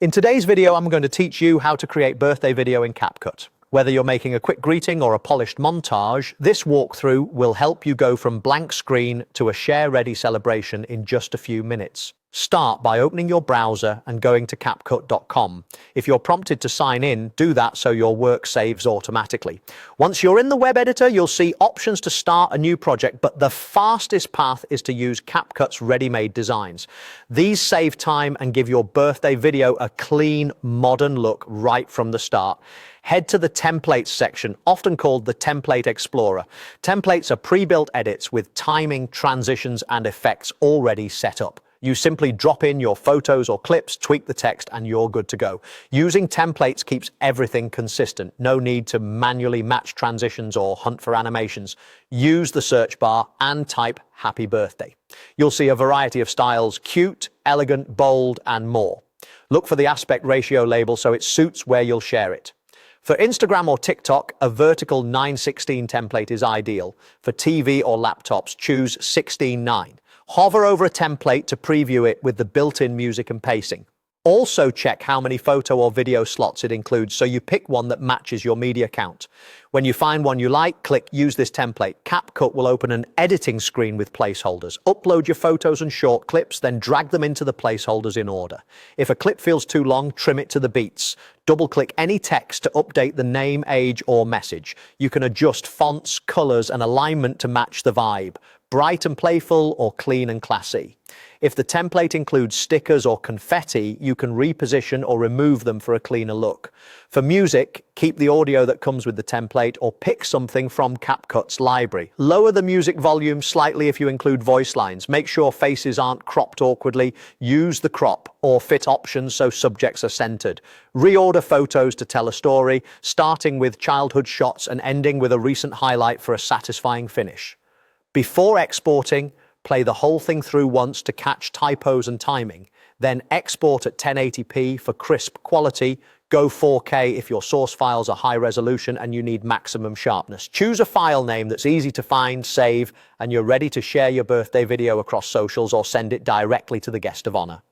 In today's video, I'm going to teach you how to create birthday video in CapCut. Whether you're making a quick greeting or a polished montage, this walkthrough will help you go from blank screen to a share-ready celebration in just a few minutes. Start by opening your browser and going to CapCut.com. If you're prompted to sign in, do that so your work saves automatically. Once you're in the web editor, you'll see options to start a new project, but the fastest path is to use CapCut's ready-made designs. These save time and give your birthday video a clean, modern look right from the start. Head to the Templates section, often called the Template Explorer. Templates are pre-built edits with timing, transitions, and effects already set up. You simply drop in your photos or clips, tweak the text, and you're good to go. Using templates keeps everything consistent. No need to manually match transitions or hunt for animations. Use the search bar and type Happy Birthday. You'll see a variety of styles: cute, elegant, bold, and more. Look for the aspect ratio label so it suits where you'll share it. For Instagram or TikTok, a vertical 9:16 template is ideal. For TV or laptops, choose 16:9. Hover over a template to preview it with the built-in music and pacing. Also check how many photo or video slots it includes so you pick one that matches your media count. When you find one you like, click Use this template. CapCut will open an editing screen with placeholders. Upload your photos and short clips, then drag them into the placeholders in order. If a clip feels too long, trim it to the beats. Double-click any text to update the name, age, or message. You can adjust fonts, colors, and alignment to match the vibe. Bright and playful or clean and classy. If the template includes stickers or confetti, you can reposition or remove them for a cleaner look. For music, keep the audio that comes with the template or pick something from CapCut's library. Lower the music volume slightly if you include voice lines. Make sure faces aren't cropped awkwardly. Use the crop or fit options so subjects are centered. Reorder photos to tell a story, starting with childhood shots and ending with a recent highlight for a satisfying finish. Before exporting, play the whole thing through once to catch typos and timing. Then export at 1080p for crisp quality. Go 4K if your source files are high resolution and you need maximum sharpness. Choose a file name that's easy to find, save, and you're ready to share your birthday video across socials or send it directly to the guest of honor.